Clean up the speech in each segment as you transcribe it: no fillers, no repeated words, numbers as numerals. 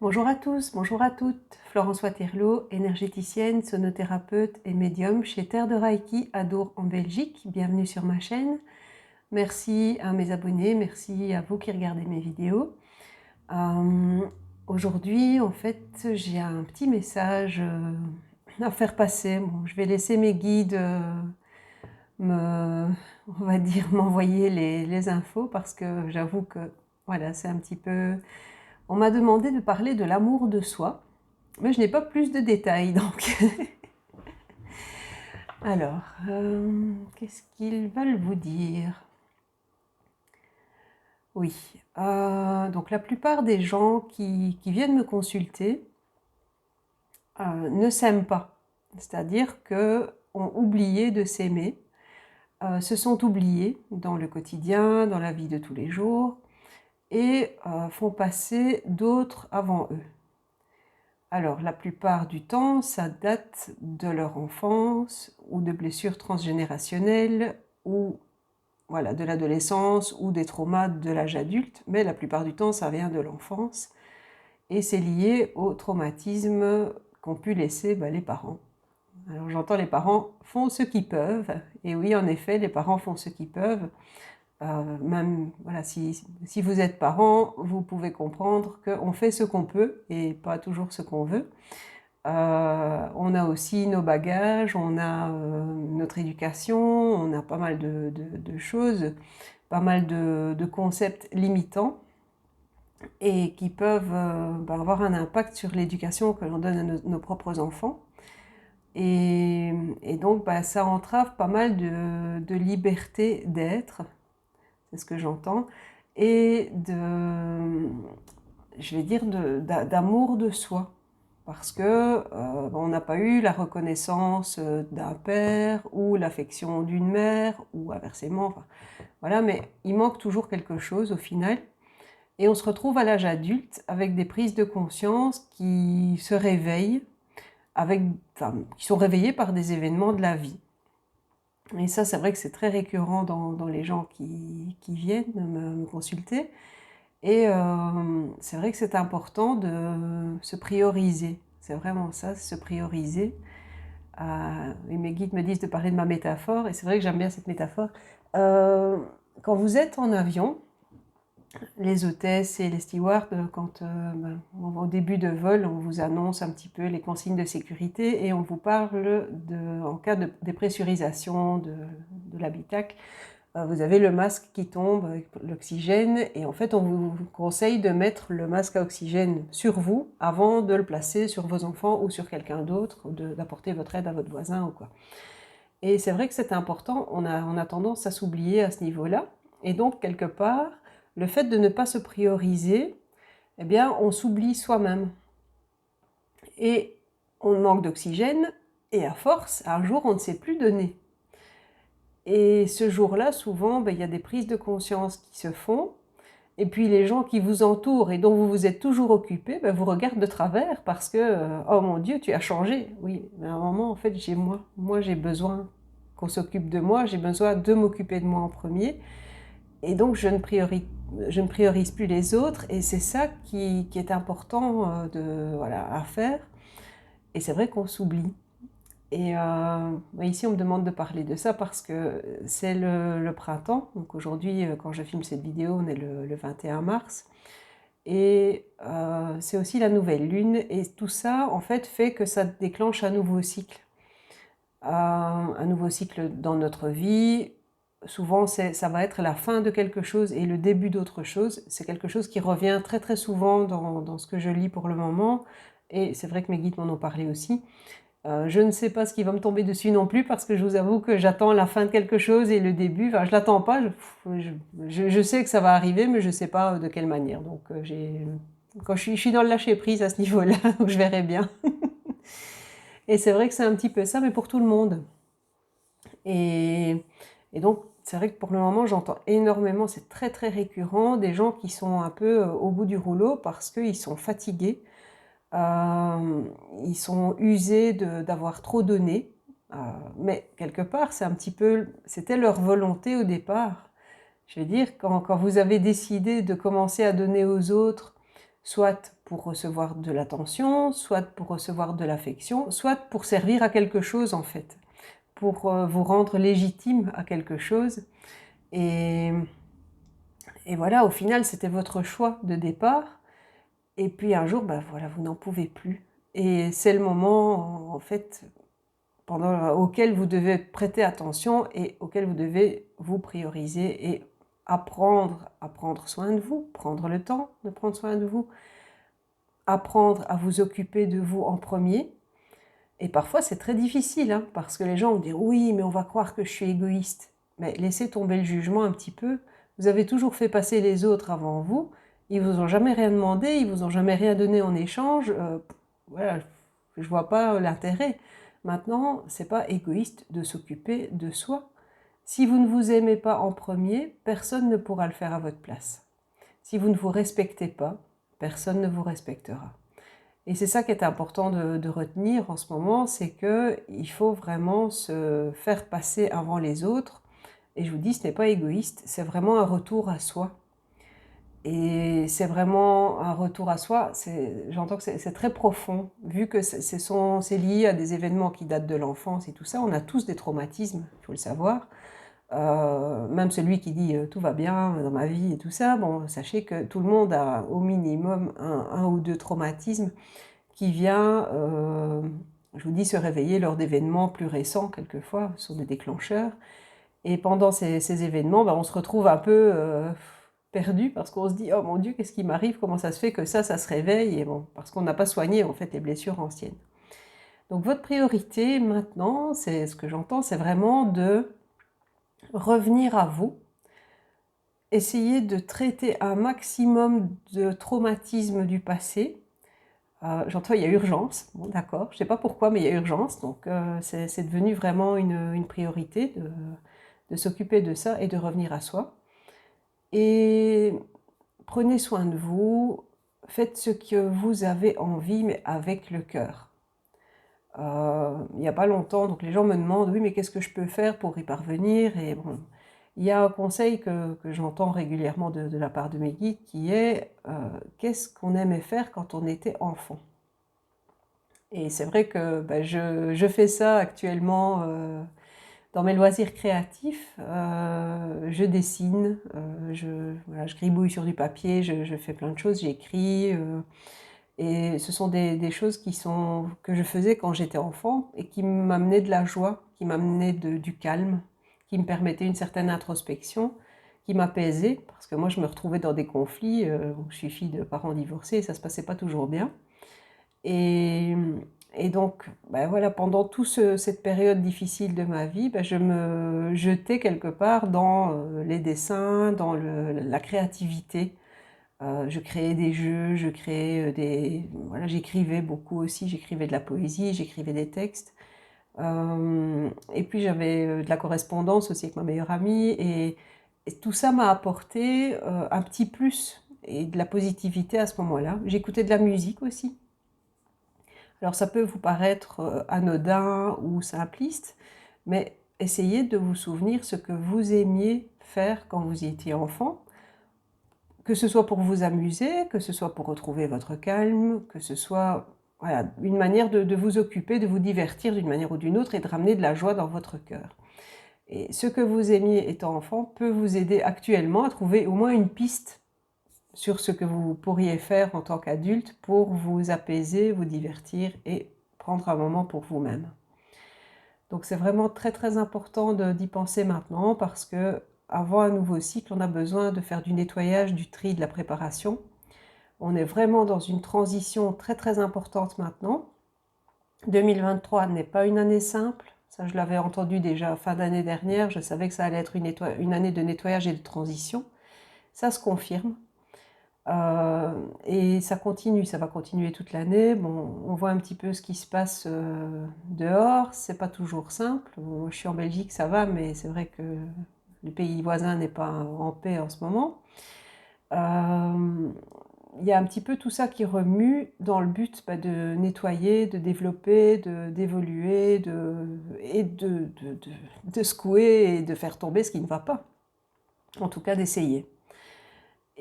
Bonjour à tous, bonjour à toutes. Florence Waterloo, énergéticienne, sonothérapeute et médium chez Terre de Reiki à Dour en Belgique. Bienvenue sur ma chaîne. Merci à mes abonnés, merci à vous qui regardez mes vidéos. Aujourd'hui, en fait, j'ai un petit message à faire passer. Bon, je vais laisser mes guides on va dire, m'envoyer les infos parce que j'avoue que voilà, c'est un petit peu... On m'a demandé de parler de l'amour de soi. Mais je n'ai pas plus de détails, donc. Alors, qu'est-ce qu'ils veulent vous dire? Oui, donc la plupart des gens qui viennent me consulter ne s'aiment pas. C'est-à-dire que ont oublié de s'aimer, se sont oubliés dans le quotidien, dans la vie de tous les jours, et font passer d'autres avant eux. Alors, la plupart du temps, ça date de leur enfance ou de blessures transgénérationnelles ou voilà, de l'adolescence ou des traumas de l'âge adulte, mais la plupart du temps, ça vient de l'enfance et c'est lié au traumatisme qu'ont pu laisser les parents. Alors j'entends les parents font ce qu'ils peuvent, et oui, en effet, les parents font ce qu'ils peuvent. Même voilà, si vous êtes parent, vous pouvez comprendre qu'on fait ce qu'on peut et pas toujours ce qu'on veut. On a aussi nos bagages, on a notre éducation, on a pas mal de choses, pas mal de concepts limitants et qui peuvent avoir un impact sur l'éducation que l'on donne à nos propres enfants. Et donc ça entrave pas mal de liberté d'être, c'est ce que j'entends, et je vais dire, d'amour de soi. Parce que on n'a pas eu la reconnaissance d'un père ou l'affection d'une mère ou inversement, enfin, voilà, mais il manque toujours quelque chose au final. Et on se retrouve à l'âge adulte avec des prises de conscience qui se réveillent, qui sont réveillées par des événements de la vie. Et ça, c'est vrai que c'est très récurrent dans les gens qui viennent me consulter. Et c'est vrai que c'est important de se prioriser. C'est vraiment ça, se prioriser. Et mes guides me disent de parler de ma métaphore, et c'est vrai que j'aime bien cette métaphore. Quand vous êtes en avion, les hôtesses et les stewards, au début de vol, on vous annonce un petit peu les consignes de sécurité et on vous parle en cas de dépressurisation de l'habitacle, vous avez le masque qui tombe avec l'oxygène et en fait on vous conseille de mettre le masque à oxygène sur vous avant de le placer sur vos enfants ou sur quelqu'un d'autre, ou d'apporter votre aide à votre voisin ou quoi. Et c'est vrai que c'est important, on a tendance à s'oublier à ce niveau-là, et donc quelque part, le fait de ne pas se prioriser, eh bien on s'oublie soi-même. Et on manque d'oxygène, et à force, un jour on ne sait plus donner. Et ce jour-là, souvent, il y a des prises de conscience qui se font, et puis les gens qui vous entourent et dont vous vous êtes toujours occupé, vous regardent de travers parce que oh mon Dieu, tu as changé. Oui, mais à un moment, en fait, j'ai moi. Moi, j'ai besoin qu'on s'occupe de moi, j'ai besoin de m'occuper de moi en premier. Et donc, je ne priorise plus les autres, et c'est ça qui est important à faire. Et c'est vrai qu'on s'oublie. Et ici, on me demande de parler de ça parce que c'est le printemps. Donc aujourd'hui, quand je filme cette vidéo, on est le 21 mars. Et c'est aussi la nouvelle lune. Et tout ça, en fait que ça déclenche un nouveau cycle. Un nouveau cycle dans notre vie. Souvent, ça va être la fin de quelque chose et le début d'autre chose. C'est quelque chose qui revient très très souvent dans ce que je lis pour le moment. Et c'est vrai que mes guides m'en ont parlé aussi. Je ne sais pas ce qui va me tomber dessus non plus parce que je vous avoue que j'attends la fin de quelque chose et le début, enfin je l'attends pas, je sais que ça va arriver mais je ne sais pas de quelle manière. Donc quand je suis dans le lâcher prise à ce niveau-là, donc je verrai bien. Et c'est vrai que c'est un petit peu ça, mais pour tout le monde. Et donc c'est vrai que pour le moment j'entends énormément, c'est très très récurrent, des gens qui sont un peu au bout du rouleau parce qu'ils sont fatigués. Ils sont usés d'avoir trop donné, mais quelque part, c'était leur volonté au départ. Je veux dire, quand vous avez décidé de commencer à donner aux autres soit pour recevoir de l'attention, soit pour recevoir de l'affection, soit pour servir à quelque chose en fait, pour vous rendre légitime à quelque chose. Et, et voilà, au final, c'était votre choix de départ. Et puis un jour, ben voilà, vous n'en pouvez plus. Et c'est le moment, en fait, auquel vous devez prêter attention et auquel vous devez vous prioriser et apprendre à prendre soin de vous, prendre le temps de prendre soin de vous, apprendre à vous occuper de vous en premier. Et parfois, c'est très difficile, hein, parce que les gens vont dire « Oui, mais on va croire que je suis égoïste. » Mais laissez tomber le jugement un petit peu. Vous avez toujours fait passer les autres avant vous. Ils vous ont jamais rien demandé, ils vous ont jamais rien donné en échange. Voilà, je vois pas l'intérêt. Maintenant, c'est pas égoïste de s'occuper de soi. Si vous ne vous aimez pas en premier, personne ne pourra le faire à votre place. Si vous ne vous respectez pas, personne ne vous respectera. Et c'est ça qui est important de retenir en ce moment, c'est qu'il faut vraiment se faire passer avant les autres. Et je vous dis, ce n'est pas égoïste, c'est vraiment un retour à soi. Et c'est vraiment un retour à soi, j'entends que c'est très profond, vu que c'est lié à des événements qui datent de l'enfance et tout ça. On a tous des traumatismes, il faut le savoir. Même celui qui dit tout va bien dans ma vie et tout ça, bon, sachez que tout le monde a au minimum un ou deux traumatismes qui vient, je vous dis, se réveiller lors d'événements plus récents quelquefois, ce sont des déclencheurs. Et pendant ces événements, ben, on se retrouve un peu perdu parce qu'on se dit « Oh mon Dieu, qu'est-ce qui m'arrive? Comment ça se fait que ça se réveille ?» Et bon, parce qu'on n'a pas soigné en fait les blessures anciennes. Donc votre priorité maintenant, c'est ce que j'entends, c'est vraiment de revenir à vous, essayer de traiter un maximum de traumatismes du passé. J'entends, il y a urgence, bon, d'accord, je ne sais pas pourquoi, mais il y a urgence, donc c'est devenu vraiment une priorité de s'occuper de ça et de revenir à soi. Et prenez soin de vous, faites ce que vous avez envie, mais avec le cœur. Il n'y a pas longtemps, donc les gens me demandent « Oui, mais qu'est-ce que je peux faire pour y parvenir ?» Et bon, il y a un conseil que j'entends régulièrement de la part de mes guides qui est qu'est-ce qu'on aimait faire quand on était enfant? Et c'est vrai que bah, je fais ça actuellement dans mes loisirs créatifs. Je dessine, voilà, je gribouille sur du papier, je fais plein de choses, j'écris. Et ce sont des choses que je faisais quand j'étais enfant et qui m'amenaient de la joie, qui m'amenaient du calme, qui me permettaient une certaine introspection, qui m'apaisaient, parce que moi je me retrouvais dans des conflits, je suis fille de parents divorcés et ça se passait pas toujours bien. Et, et donc, ben voilà, pendant toute cette période difficile de ma vie, ben je me jetais quelque part dans les dessins, dans la créativité. Je créais des jeux, voilà, j'écrivais beaucoup aussi, j'écrivais de la poésie, j'écrivais des textes. Et puis j'avais de la correspondance aussi avec ma meilleure amie. Et tout ça m'a apporté un petit plus et de la positivité à ce moment-là. J'écoutais de la musique aussi. Alors ça peut vous paraître anodin ou simpliste, mais essayez de vous souvenir ce que vous aimiez faire quand vous étiez enfant, que ce soit pour vous amuser, que ce soit pour retrouver votre calme, que ce soit voilà, une manière de vous occuper, de vous divertir d'une manière ou d'une autre et de ramener de la joie dans votre cœur. Et ce que vous aimiez étant enfant peut vous aider actuellement à trouver au moins une piste sur ce que vous pourriez faire en tant qu'adulte pour vous apaiser, vous divertir et prendre un moment pour vous-même. Donc c'est vraiment très très important d'y penser maintenant parce que avant un nouveau cycle, on a besoin de faire du nettoyage, du tri, de la préparation. On est vraiment dans une transition très très importante maintenant. 2023 n'est pas une année simple, ça je l'avais entendu déjà fin d'année dernière, je savais que ça allait être une année de nettoyage et de transition. Ça se confirme. Et ça continue, ça va continuer toute l'année. Bon, on voit un petit peu ce qui se passe dehors, c'est pas toujours simple. Bon, moi, je suis en Belgique, ça va, mais c'est vrai que le pays voisin n'est pas en paix en ce moment. Il y a un petit peu tout ça qui remue dans le but de nettoyer, de développer, d'évoluer et de secouer et de faire tomber ce qui ne va pas. En tout cas, d'essayer.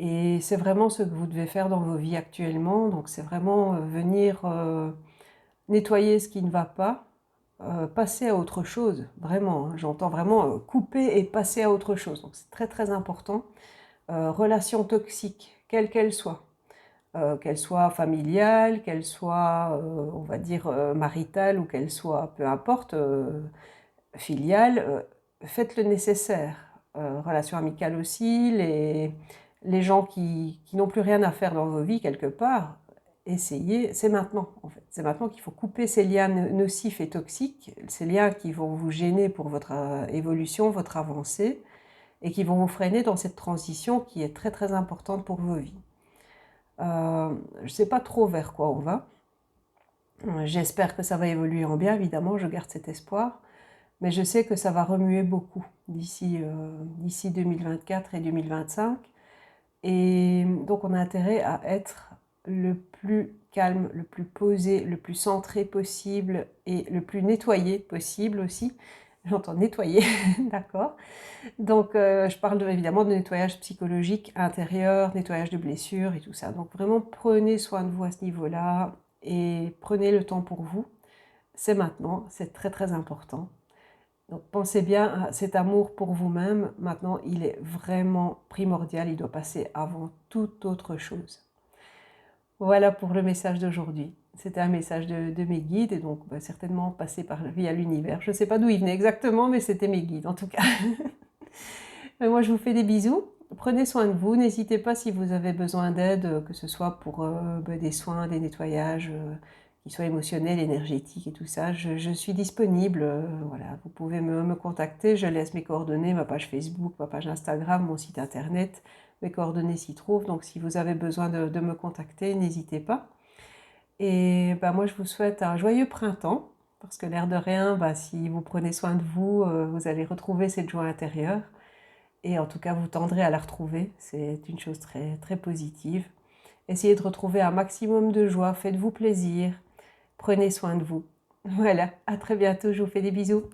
Et c'est vraiment ce que vous devez faire dans vos vies actuellement. Donc c'est vraiment venir nettoyer ce qui ne va pas, passer à autre chose, vraiment, hein. J'entends vraiment couper et passer à autre chose. Donc c'est très très important. Relation toxique, quelle qu'elle soit familiale, qu'elle soit, on va dire, maritale ou qu'elle soit, peu importe, filiale, faites le nécessaire. Relation amicale aussi, les gens qui n'ont plus rien à faire dans vos vies quelque part, essayez, c'est maintenant en fait. C'est maintenant qu'il faut couper ces liens nocifs et toxiques, ces liens qui vont vous gêner pour votre évolution, votre avancée, et qui vont vous freiner dans cette transition qui est très très importante pour vos vies. Je ne sais pas trop vers quoi on va. J'espère que ça va évoluer en bien, évidemment, je garde cet espoir. Mais je sais que ça va remuer beaucoup d'ici 2024 et 2025. Et donc on a intérêt à être le plus calme, le plus posé, le plus centré possible et le plus nettoyé possible aussi. J'entends nettoyer, d'accord. Donc je parle évidemment de nettoyage psychologique intérieur, nettoyage de blessures et tout ça. Donc vraiment prenez soin de vous à ce niveau-là et prenez le temps pour vous. C'est maintenant, c'est très très important. Donc pensez bien à cet amour pour vous-même. Maintenant, il est vraiment primordial. Il doit passer avant toute autre chose. Voilà pour le message d'aujourd'hui. C'était un message de mes guides et donc certainement passé via l'univers. Je ne sais pas d'où il venait exactement, mais c'était mes guides en tout cas. Moi, je vous fais des bisous. Prenez soin de vous. N'hésitez pas si vous avez besoin d'aide, que ce soit pour des soins, des nettoyages, qui soient émotionnels, énergétiques et tout ça. Je suis disponible. Voilà, vous pouvez me contacter. Je laisse mes coordonnées, ma page Facebook, ma page Instagram, mon site internet. Mes coordonnées s'y trouvent. Donc, si vous avez besoin de me contacter, n'hésitez pas. Et moi, je vous souhaite un joyeux printemps. Parce que l'air de rien, si vous prenez soin de vous, vous allez retrouver cette joie intérieure. Et en tout cas, vous tendrez à la retrouver. C'est une chose très, très positive. Essayez de retrouver un maximum de joie. Faites-vous plaisir. Prenez soin de vous. Voilà, à très bientôt. Je vous fais des bisous.